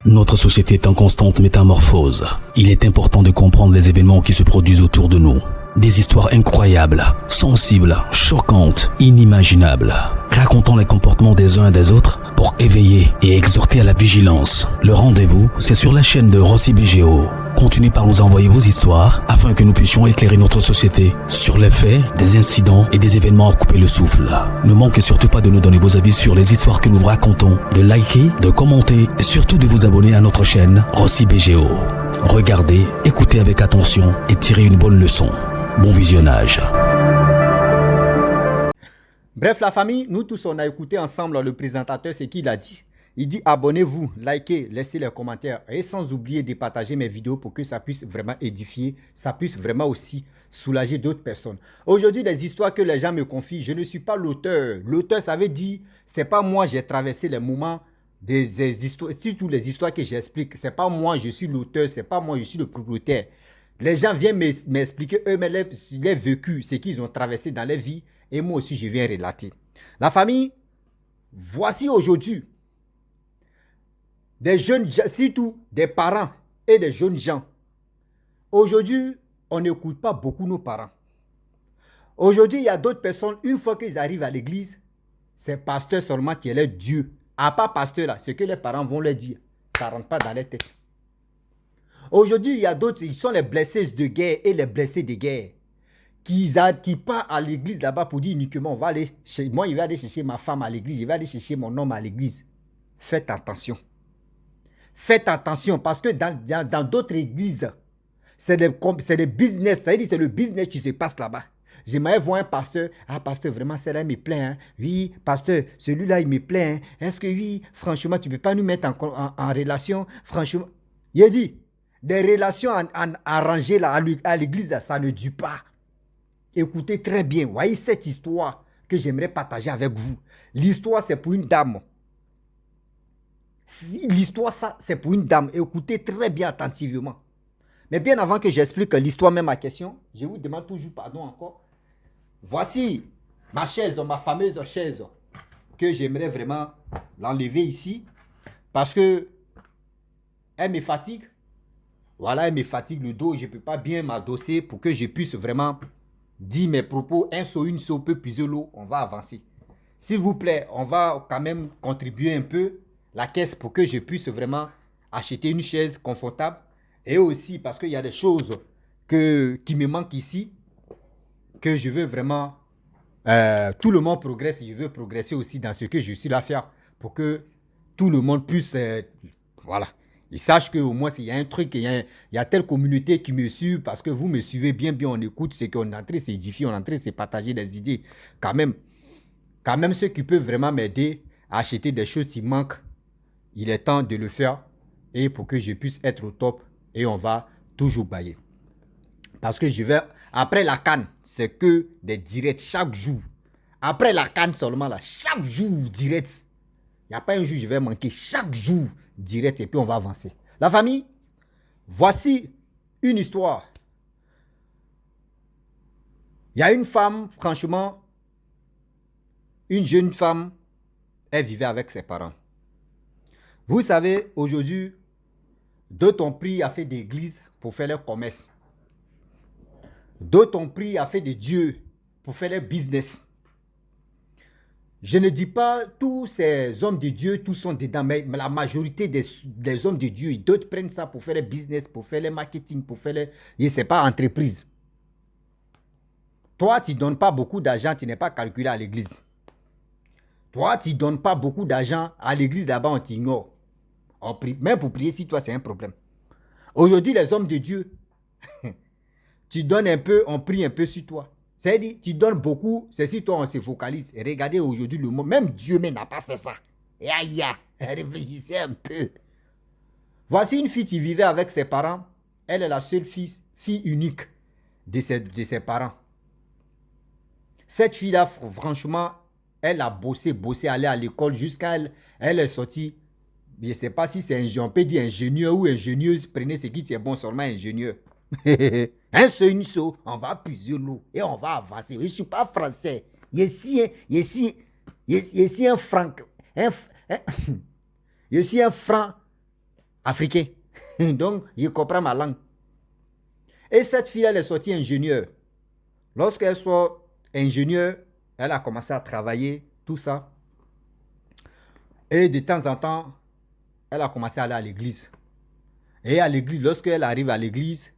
Notre société est en constante métamorphose. Il est important de comprendre les événements qui se produisent autour de nous. Des histoires incroyables, sensibles, choquantes, inimaginables. Racontons les comportements des uns et des autres pour éveiller et exhorter à la vigilance. Le rendez-vous, c'est sur la chaîne de Rossi BGO. Continuez par nous envoyer vos histoires afin que nous puissions éclairer notre société sur les faits, des incidents et des événements à couper le souffle. Ne manquez surtout pas de nous donner vos avis sur les histoires que nous vous racontons, de liker, de commenter et surtout de vous abonner à notre chaîne Rossi BGO. Regardez, écoutez avec attention et tirez une bonne leçon. Bon visionnage. Bref, la famille, nous tous, on a écouté ensemble le présentateur, ce qu'il a dit. Il dit abonnez-vous, likez, laissez les commentaires et sans oublier de partager mes vidéos pour que ça puisse vraiment édifier, ça puisse vraiment aussi soulager d'autres personnes. Aujourd'hui, les histoires que les gens me confient, je ne suis pas l'auteur. L'auteur, ça veut dire, c'est pas moi, j'ai traversé les moments des histoires, surtout les histoires que j'explique. C'est pas moi, je suis l'auteur, c'est pas moi, je suis le propriétaire. Les gens viennent m'expliquer eux-mêmes les vécus, ce qu'ils ont traversé dans leur vie et moi aussi, je viens relater. La famille, voici aujourd'hui des jeunes gens, surtout des parents et des jeunes gens. Aujourd'hui, on n'écoute pas beaucoup nos parents. Aujourd'hui, il y a d'autres personnes, une fois qu'ils arrivent à l'église, c'est pasteur seulement qui est leur Dieu. À part pasteur là, ce que les parents vont leur dire, ça ne rentre pas dans leur tête. Aujourd'hui, il y a d'autres, ils sont les blessés de guerre et les blessés de guerre. Qui partent à l'église là-bas pour dire uniquement, moi, il va aller chercher ma femme à l'église, il va aller chercher mon homme à l'église. Faites attention. Faites attention parce que dans d'autres églises, c'est des business, c'est le business qui se passe là-bas. J'aimerais voir un pasteur, pasteur, vraiment, celle-là, il me plaît. Hein? Oui, pasteur, celui-là, il me plaît. Hein? Est-ce que oui, franchement, tu ne peux pas nous mettre en relation? Franchement, il a dit, des relations arrangées là, à l'église, ça ne dure pas. Écoutez très bien, voyez cette histoire que j'aimerais partager avec vous. L'histoire, c'est pour une dame. L'histoire, ça, c'est pour une dame. Écoutez très bien attentivement. Mais bien avant que j'explique l'histoire, même ma question, je vous demande toujours pardon encore. Voici ma chaise, ma fameuse chaise, que j'aimerais vraiment l'enlever ici, parce que elle me fatigue. Voilà, elle me fatigue le dos, je ne peux pas bien m'adosser pour que je puisse vraiment dire mes propos. Un saut, une saut peut puiser l'eau, on va avancer. S'il vous plaît, on va quand même contribuer un peu la caisse pour que je puisse vraiment acheter une chaise confortable. Et aussi parce qu'il y a des choses qui me manquent ici, que je veux vraiment, tout le monde progresse, je veux progresser aussi dans ce que je suis là à faire pour que tout le monde puisse, voilà. Ils sachent qu'au moins, s'il y a un truc, il y a telle communauté qui me suit parce que vous me suivez bien, on écoute, c'est qu'on est en train de s'édifier, on est en train de se partager des idées. Quand même, ceux qui peuvent vraiment m'aider à acheter des choses qui manquent, il est temps de le faire et pour que je puisse être au top et on va toujours bailler. Parce que je vais, après la canne, c'est que des directs chaque jour. Après la canne seulement, là, chaque jour direct. Il n'y a pas un jour je vais manquer, chaque jour direct et puis on va avancer. La famille, voici une histoire. Il y a une femme, franchement, une jeune femme, elle vivait avec ses parents. Vous savez, aujourd'hui, d'autres ont pris à faire des églises pour faire leur commerce. D'autres ont pris à faire des dieux pour faire leur business. Je ne dis pas tous ces hommes de Dieu, tous sont dedans, mais la majorité des hommes de Dieu, d'autres prennent ça pour faire le business, pour faire le marketing, pour faire le... Et ce n'est pas entreprise. Toi, tu ne donnes pas beaucoup d'argent, tu n'es pas calculé à l'église. Toi, tu ne donnes pas beaucoup d'argent à l'église, là-bas, on t'ignore. Même pour prier, si toi, c'est un problème. Aujourd'hui, les hommes de Dieu, tu donnes un peu, on prie un peu sur toi. C'est-à-dire, tu donnes beaucoup, c'est si toi on se focalise. Et regardez aujourd'hui le monde, même Dieu même n'a pas fait ça. Et aïe, réfléchissez un peu. Voici une fille qui vivait avec ses parents. Elle est la seule fille unique de ses parents. Cette fille-là, franchement, elle a bossé, allé à l'école jusqu'à elle est sortie. Je ne sais pas si c'est on peut dire ingénieur ou ingénieuse. Prenez ce qui est bon, seulement ingénieur. Un seul, une seule, on va puiser l'eau et on va avancer. Je ne suis pas français. Je suis un franc. Je suis un franc africain. Donc, il comprend ma langue. Et cette fille, elle est sortie ingénieure. Lorsqu'elle soit ingénieure, elle a commencé à travailler, tout ça. Et de temps en temps, elle a commencé à aller à l'église. Et à l'église, lorsqu'elle arrive à l'église,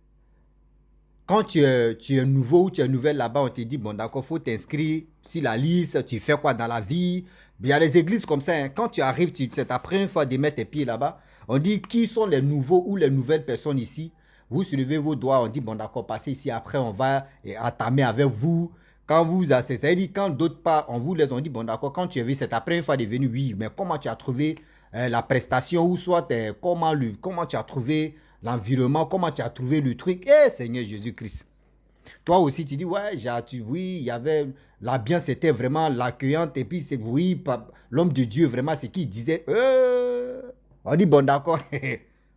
quand tu es nouveau ou tu es nouvelle là-bas, on te dit, bon d'accord, il faut t'inscrire sur la liste, tu fais quoi dans la vie. Il y a des églises comme ça, hein. Quand tu arrives, c'est ta première fois de mettre tes pieds là-bas. On dit, qui sont les nouveaux ou les nouvelles personnes ici? Vous soulevez vos doigts, on dit, bon d'accord, passez ici, après on va entamer avec vous. Quand vous assistez, c'est-à-dire quand d'autres pas, on vous laisse, on dit, bon d'accord, quand tu es venu, c'est ta première fois de venir, oui, mais comment tu as trouvé la prestation ou soit comment tu as trouvé l'environnement, comment tu as trouvé le truc. Eh Seigneur Jésus-Christ. Toi aussi, tu dis, ouais, oui, il y avait, l'ambiance était vraiment l'accueillante. Et puis, c'est, oui, l'homme de Dieu, vraiment, c'est qui disait, on dit, bon, d'accord,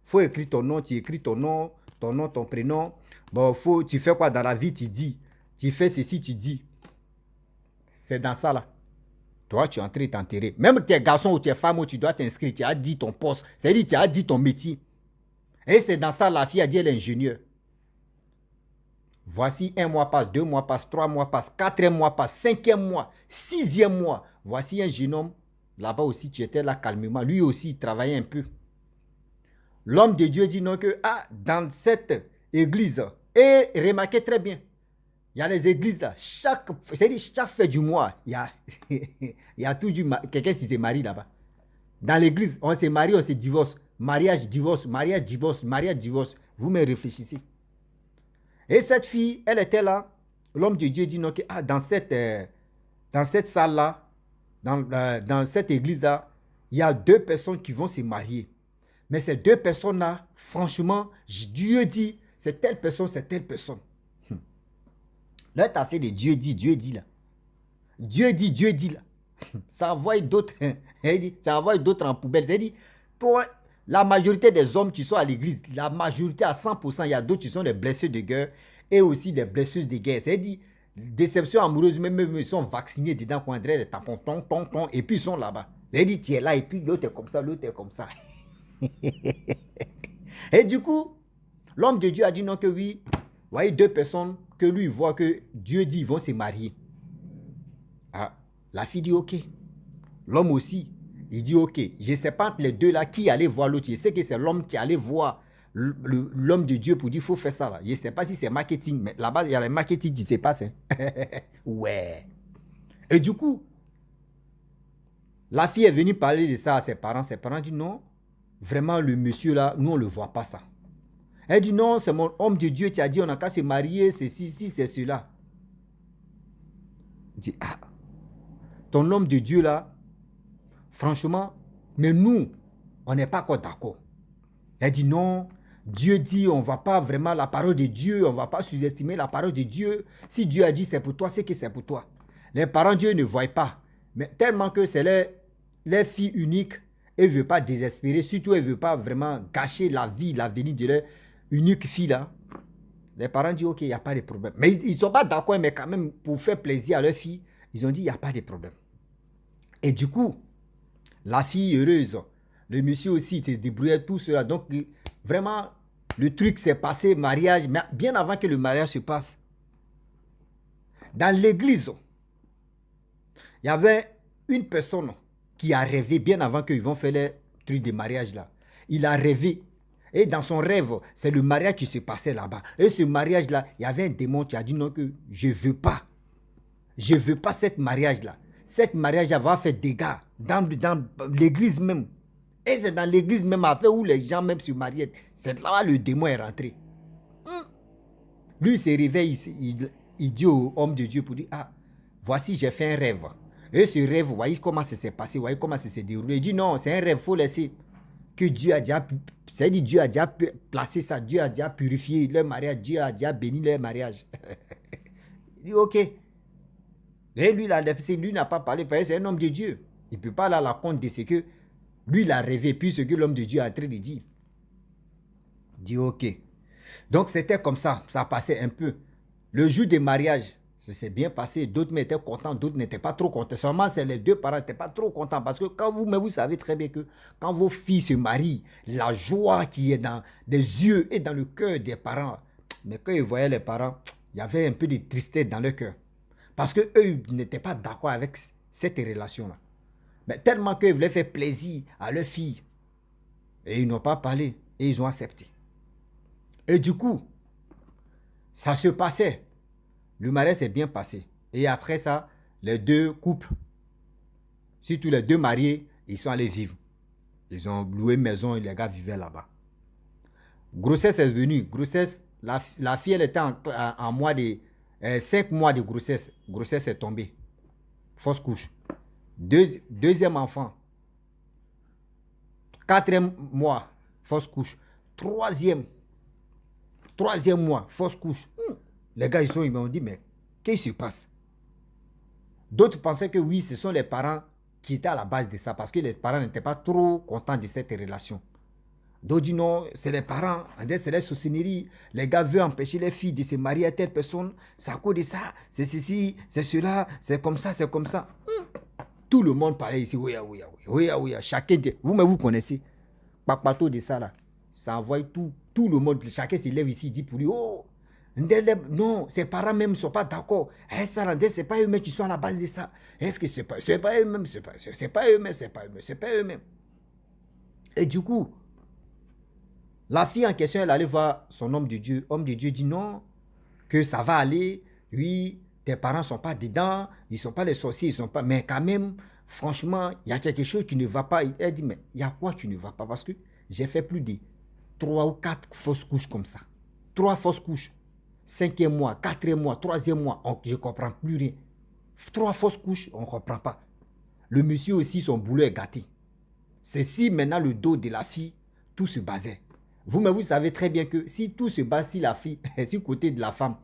faut écrire ton nom, tu écris ton nom, ton prénom. Bon, tu fais quoi dans la vie, tu dis. Tu fais ceci, tu dis. C'est dans ça, là. Toi, tu es en train de t'enterrer. Même que tu es garçon ou tu es femme, ou tu dois t'inscrire, tu as dit ton poste. C'est-à-dire, tu as dit ton métier. Et c'est dans ça, la fille a dit, elle est ingénieure. Voici 1 mois passe, 2 mois passe, 3 mois passe, 4e mois passe, 5e mois, 6e mois. Voici un jeune homme, là-bas aussi, tu étais là calmement. Lui aussi, il travaillait un peu. L'homme de Dieu dit non que, dans cette église, et remarquez très bien, il y a les églises là, chaque fin du mois, il y a toujours quelqu'un qui se marie là-bas. Dans l'église, on se marie, on se divorce. Mariage, divorce, mariage, divorce, mariage, divorce. Vous me réfléchissez. Et cette fille, elle était là. L'homme de Dieu dit non, que dans cette salle-là, dans cette église-là, il y a 2 personnes qui vont se marier. Mais ces 2 personnes-là, franchement, Dieu dit, c'est telle personne, c'est telle personne. Là, tu as fait de Dieu dit là. Dieu dit là. Ça envoie d'autres. Ça envoie d'autres en poubelle. C'est dit, toi, la majorité des hommes qui sont à l'église, la majorité à 100%, il y a d'autres qui sont des blessés de guerre et aussi des blesseuses de guerre. C'est dit, déception amoureuse, même ils sont vaccinés dedans, qu'on dirait les tampons, et puis ils sont là-bas. C'est dit, tu es là et puis l'autre est comme ça, l'autre est comme ça. Et du coup, l'homme de Dieu a dit non que oui, vous voyez 2 personnes que lui voit que Dieu dit ils vont se marier. La fille dit ok. L'homme aussi, il dit ok. Je ne sais pas entre les deux là qui allait voir l'autre. Je sais que c'est l'homme qui allait voir l'homme de Dieu pour dire il faut faire ça là. Je ne sais pas si c'est marketing, mais là-bas il y a le marketing qui se passe. Ouais. Et du coup, la fille est venue parler de ça à ses parents. Ses parents disent non, vraiment le monsieur là, nous on ne le voit pas ça. Elle dit non, c'est mon homme de Dieu qui a dit on n'a qu'à se marier, c'est ci, c'est cela. Il dit ton homme de Dieu là, franchement, mais nous, on n'est pas encore d'accord. Elle dit non, Dieu dit, on ne va pas vraiment la parole de Dieu, on ne va pas sous-estimer la parole de Dieu. Si Dieu a dit c'est pour toi, c'est que c'est pour toi. Les parents de Dieu ne voient pas, mais tellement que c'est leur fille unique, elle ne veut pas désespérer, surtout elle ne veut pas vraiment gâcher la vie, l'avenir de leur unique fille là. Les parents disent ok, il n'y a pas de problème. Mais ils ne sont pas d'accord, mais quand même, pour faire plaisir à leur fille, ils ont dit il n'y a pas de problème. Et du coup, la fille heureuse, le monsieur aussi s'est débrouillé, tout cela. Donc, vraiment, le truc s'est passé, mariage, mais bien avant que le mariage se passe. Dans l'église, il y avait une personne qui a rêvé, bien avant qu'ils vont faire le truc de mariage là. Il a rêvé. Et dans son rêve, c'est le mariage qui se passait là-bas. Et ce mariage-là, il y avait un démon qui a dit non, que je ne veux pas. Je ne veux pas cette mariage-là. Cette mariage-là va faire des dégâts dans l'église même. Et c'est dans l'église même affaire où les gens même se marient. C'est là où le démon est rentré. Lui, il se réveille, il dit au homme de Dieu pour dire, voici, j'ai fait un rêve. Et ce rêve, vous voyez comment ça s'est passé, vous voyez comment ça s'est déroulé. Il dit, non, c'est un rêve, il faut laisser. Que Dieu a déjà, c'est-à-dire Dieu a déjà placé ça, Dieu a déjà purifié leur mariage, Dieu a déjà béni leur mariage. Il dit, ok. Et lui, lui n'a pas parlé, parce que c'est un homme de Dieu. Il ne peut pas aller à la compte de ce que lui, il a rêvé, puis ce que l'homme de Dieu est en train de dire. Il dit, ok. Donc, c'était comme ça, ça passait un peu. Le jour du mariage, C'est bien passé. D'autres étaient contents, d'autres n'étaient pas trop contents. Seulement, c'est les deux parents n'étaient pas trop contents. Parce que mais vous savez très bien que quand vos filles se marient, la joie qui est dans les yeux et dans le cœur des parents. Mais quand ils voyaient les parents, il y avait un peu de tristesse dans leur cœur. Parce qu'eux n'étaient pas d'accord avec cette relation-là. Mais tellement qu'ils voulaient faire plaisir à leurs filles. Et ils n'ont pas parlé. Et ils ont accepté. Et du coup, ça se passait. Le mariage s'est bien passé. Et après ça, les deux couples, surtout les deux mariés, ils sont allés vivre. Ils ont loué une maison et les gars vivaient là-bas. Grossesse est venue. Grossesse, la fille, elle était en mois de 5 mois de grossesse. Grossesse est tombée. Fausse couche. Deuxième enfant. 4e mois, fausse couche. Troisième mois, fausse couche. Les gars, ils m'ont dit, mais qu'est-ce qui se passe? D'autres pensaient que oui, ce sont les parents qui étaient à la base de ça, parce que les parents n'étaient pas trop contents de cette relation. D'autres disent non, c'est les parents, c'est les saucineries. Les gars veulent empêcher les filles de se marier à telle personne. C'est à cause de ça, c'est ceci, c'est cela, c'est comme ça, c'est comme ça. Tout le monde parlait ici, oui. Chacun, vous connaissez. Papato de ça là, ça envoie tout le monde, chacun se lève ici, dit pour lui, oh, non, ses parents même ne sont pas d'accord. C'est pas eux-mêmes qui sont à la base de ça. Est-ce que c'est pas eux-mêmes, c'est pas eux-mêmes. Et du coup, la fille en question, elle allait voir son homme de Dieu. Homme de Dieu dit non, que ça va aller. Oui, tes parents ne sont pas dedans, ils ne sont pas les sorciers, ils sont pas. Mais quand même, franchement, il y a quelque chose qui ne va pas. Elle dit, mais il y a quoi qui ne va pas? Parce que j'ai fait plus de 3 ou 4 fausses couches comme ça. 3 fausses couches. 5e mois, 4e mois, 3e mois, je ne comprends plus rien. 3 fausses couches, on ne comprend pas. Le monsieur aussi, son boulot est gâté. C'est si maintenant le dos de la fille, tout se basait. Vous savez très bien que si tout se base sur la fille, sur le côté de la femme,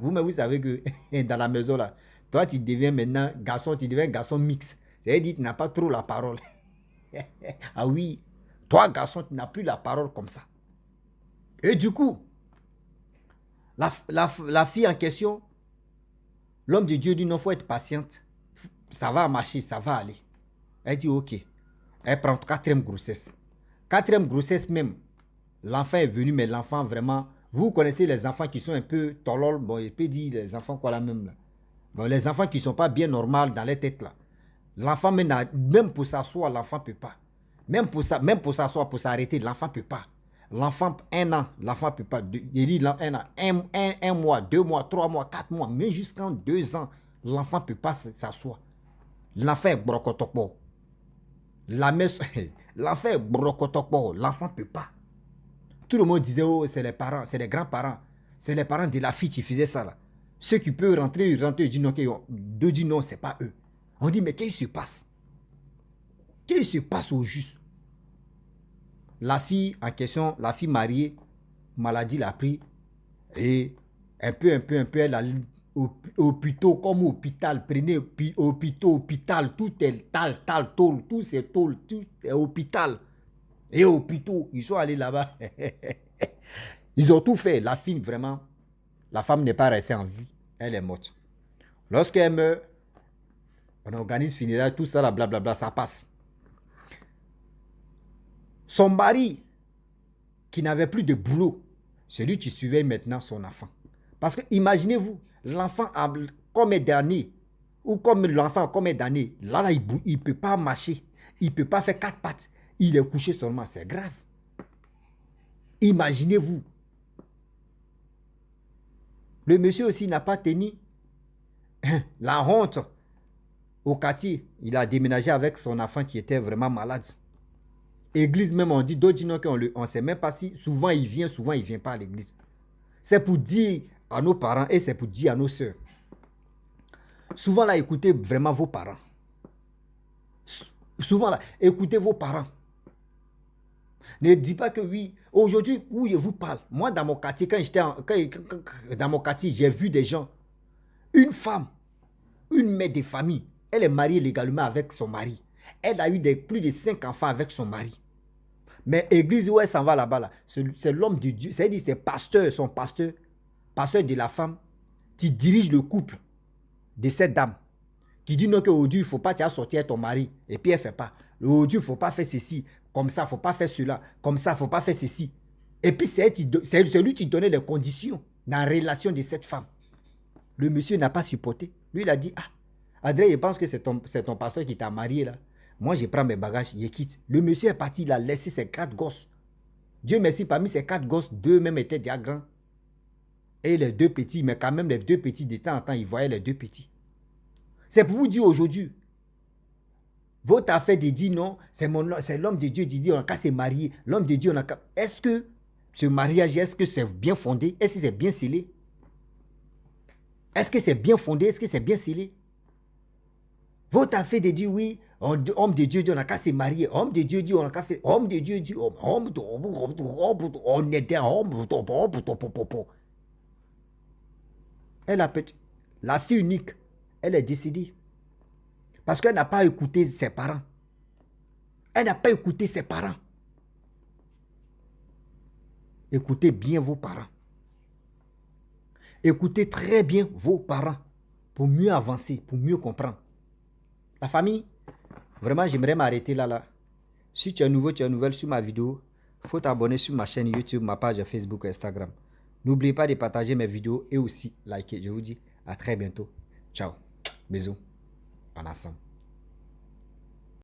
vous savez que dans la maison là, toi tu deviens maintenant garçon, tu deviens garçon mixte. C'est-à-dire que tu n'as pas trop la parole. Ah oui, toi garçon, tu n'as plus la parole comme ça. Et du coup, la fille en question, l'homme de Dieu dit non, il faut être patiente. Ça va marcher, ça va aller. Elle dit ok. Elle prend 4e grossesse. 4e grossesse même. L'enfant est venu, mais l'enfant vraiment... Vous connaissez les enfants qui sont un peu tolol. Bon, il peut dire les enfants quoi là même là. Bon, les enfants qui ne sont pas bien normaux dans les têtes là. L'enfant même pour s'asseoir, l'enfant ne peut pas. Même pour s'asseoir, pour s'arrêter, l'enfant ne peut pas. L'enfant, 1 an, l'enfant ne peut pas. Il dit 1 an, 1 mois, 2 mois, 3 mois, 4 mois, mais jusqu'en 2 ans, l'enfant ne peut pas s'asseoir. L'enfant est brocotokbo. L'enfant est brocotokbo. L'enfant ne peut pas. Tout le monde disait, oh, c'est les parents, c'est les grands-parents. C'est les parents de la fille qui faisaient ça là. Ceux qui peuvent rentrer, ils rentrent, ils disent non, deux disent non, c'est pas eux. On dit, mais qu'est-ce qui se passe? Qu'est-ce qui se passe au juste? La fille en question, la fille mariée, maladie l'a pris. Et un peu, elle a hôpital comme hôpital. Prenez hôpital, tout est tôle, tout c'est tôle, tout est hôpital. Et hôpitaux, ils sont allés là-bas. Ils ont tout fait. La fille, vraiment, la femme n'est pas restée en vie. Elle est morte. Lorsqu'elle meurt, on organise funérailles, tout ça, blablabla, ça passe. Son mari, qui n'avait plus de boulot, celui qui suivait maintenant son enfant. Parce que imaginez-vous, l'enfant a combien d'années, ou comme l'enfant a combien d'années, là, il ne peut pas marcher, il ne peut pas faire 4 pattes, il est couché seulement, c'est grave. Imaginez-vous. Le monsieur aussi n'a pas tenu la honte au quartier. Il a déménagé avec son enfant qui était vraiment malade. Église même, on dit, d'autres disent qu'on ne sait même pas si souvent il vient pas à l'église. C'est pour dire à nos parents et c'est pour dire à nos soeurs. Souvent là, écoutez vraiment vos parents. Souvent là, écoutez vos parents. Ne dites pas que oui, aujourd'hui, où je vous parle, moi dans mon quartier, quand j'étais dans mon quartier, j'ai vu des gens, une femme, une mère de famille, elle est mariée légalement avec son mari. Elle a eu plus de 5 enfants avec son mari. Mais l'église où elle s'en va là-bas, là, c'est l'homme de Dieu, c'est-à-dire c'est pasteur, son pasteur de la femme, tu diriges le couple de cette dame qui dit non qu'aujourd'hui, il ne faut pas, tu as sorti avec ton mari. Et puis elle ne fait pas. Aujourd'hui, il ne faut pas faire ceci. Comme ça, il ne faut pas faire cela. Comme ça, il ne faut pas faire ceci. Et puis c'est lui qui donnait les conditions dans la relation de cette femme. Le monsieur n'a pas supporté. Lui, il a dit, ah, André, je pense que c'est ton pasteur qui t'a marié là. Moi, je prends mes bagages, je quitte. Le monsieur est parti, il a laissé ses 4 gosses. Dieu merci, parmi ces 4 gosses, 2 même étaient déjà grands. Et les 2 petits, mais quand même les 2 petits, de temps en temps, ils voyaient les 2 petits. C'est pour vous dire aujourd'hui, votre affaire de dire non, c'est l'homme de Dieu qui dit on a qu'à se marier. L'homme de Dieu, on a qu'à... Est-ce que ce mariage, est-ce que c'est bien fondé? Est-ce que c'est bien scellé? Est-ce que c'est bien fondé? Est-ce que c'est bien scellé? Votre affaire de dire oui, homme de Dieu dit on a qu'à se marier. Homme de Dieu dit on a qu'à faire... Homme de Dieu dit on est des hommes. Elle a peut-être... La fille unique, elle est décédée. Parce qu'elle n'a pas écouté ses parents. Elle n'a pas écouté ses parents. Écoutez bien vos parents. Écoutez très bien vos parents pour mieux avancer, pour mieux comprendre. La famille, vraiment, j'aimerais m'arrêter là. Si tu es nouveau, tu es nouvelle sur ma vidéo, il faut t'abonner sur ma chaîne YouTube, ma page Facebook et Instagram. N'oubliez pas de partager mes vidéos et aussi liker. Je vous dis à très bientôt. Ciao. Bisous. En ensemble.